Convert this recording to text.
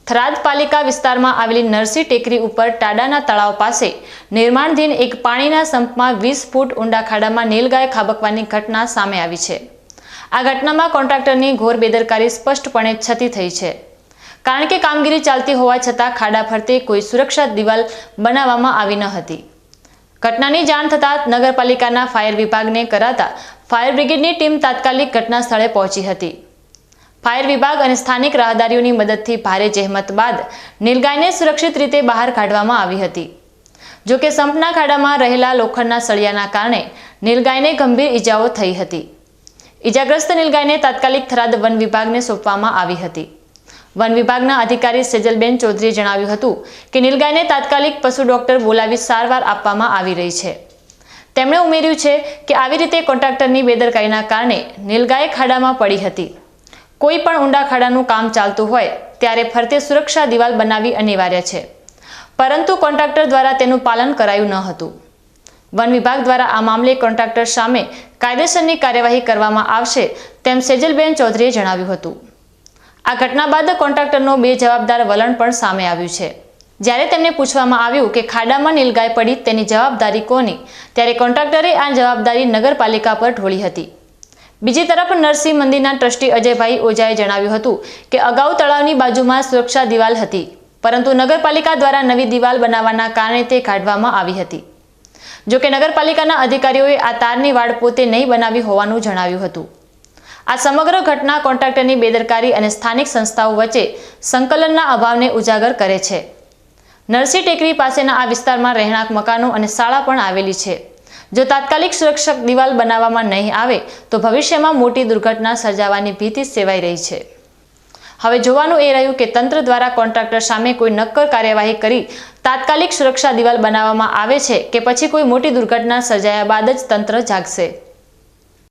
થરાદ પાલિકા વિસ્તારમાં આવેલી નરસી ટેકરી ઉપર ટાડાના તળાવ પાસે નિર્માણધીન એક પાણીના સંપમાં 20 ફૂટ ઊંડા ખાડામાં નીલગાય ખાબકવાની ઘટના સામે આવી છે। આ ઘટનામાં કોન્ટ્રાક્ટરની ઘોર બેદરકારી સ્પષ્ટપણે છતી થઈ છે, કારણ કે કામગીરી ચાલતી હોવા છતાં ખાડા ફરતે કોઈ સુરક્ષા દિવાલ બનાવવામાં આવી ન હતી। ઘટનાની જાણ થતાં નગરપાલિકાના ફાયર વિભાગને કરાતા ફાયર બ્રિગેડની ટીમ તાત્કાલિક ઘટના સ્થળે પહોંચી હતી। ફાયર વિભાગ અને સ્થાનિક રાહદારીઓની મદદથી ભારે જહેમત બાદ નીલગાયને સુરક્ષિત રીતે બહાર કાઢવામાં આવી હતી। જો કે સંપના ખાડામાં રહેલા લોખંડના સળિયાના કારણે નીલગાયને ગંભીર ઈજાઓ થઈ હતી। ઈજાગ્રસ્ત નીલગાયને તાત્કાલિક થરાદ વન વિભાગને સોંપવામાં આવી હતી। વન વિભાગના અધિકારી સેજલબેન ચૌધરીએ જણાવ્યું હતું કે નીલગાયને તાત્કાલિક પશુ ડોક્ટર બોલાવી સારવાર આપવામાં આવી રહી છે। તેમણે ઉમેર્યું છે કે આવી રીતે કોન્ટ્રાક્ટરની બેદરકારીના કારણે નીલગાય ખાડામાં પડી હતી। કોઈ પણ ઊંડા ખાડાનું કામ ચાલતું હોય ત્યારે ફરતે સુરક્ષા દિવાલ બનાવવી અનિવાર્ય છે, પરંતુ કોન્ટ્રાક્ટર દ્વારા તેનું પાલન કરાયું ન હતું। વન વિભાગ દ્વારા આ મામલે કોન્ટ્રાક્ટર સામે કાયદેસરની કાર્યવાહી કરવામાં આવશે તેમ સેજલબેન ચૌધરીએ જણાવ્યું હતું। આ ઘટના બાદ કોન્ટ્રાક્ટરનો બેજવાબદાર વલણ પણ સામે આવ્યું છે। જ્યારે તેમને પૂછવામાં આવ્યું કે ખાડામાં નીલગાય પડી તેની જવાબદારી કોની, ત્યારે કોન્ટ્રાક્ટરે આ જવાબદારી નગરપાલિકા પર ઢોળી હતી। બીજી તરફ નરસિંહ મંદિરના ટ્રસ્ટી અજયભાઈ ઓઝાએ જણાવ્યું હતું કે અગાઉ તળાવની બાજુમાં સુરક્ષા દિવાલ હતી, પરંતુ નગરપાલિકા દ્વારા નવી દિવાલ બનાવવાના કારણે તે કાઢવામાં આવી હતી। જો કે નગરપાલિકાના અધિકારીઓએ આ તારની વાડ પોતે નહીં બનાવી હોવાનું જણાવ્યું હતું। આ સમગ્ર ઘટના કોન્ટ્રાક્ટરની બેદરકારી અને સ્થાનિક સંસ્થાઓ વચ્ચે સંકલનના અભાવને ઉજાગર કરે છે। નરસી ટેકરી પાસેના આ વિસ્તારમાં રહેણાંક મકાનો અને શાળા પણ આવેલી છે। જો તાત્કાલિક સુરક્ષક દિવાલ બનાવવામાં નહીં આવે તો ભવિષ્યમાં મોટી દુર્ઘટના સર્જાવાની ભીતિ સેવાઈ રહી છે। હવે જોવાનું એ રહ્યું કે તંત્ર દ્વારા કોન્ટ્રાક્ટર સામે કોઈ નક્કર કાર્યવાહી કરી તાત્કાલિક સુરક્ષા દિવાલ બનાવવામાં આવે છે કે પછી કોઈ મોટી દુર્ઘટના સર્જાયા બાદ જ તંત્ર જાગશે।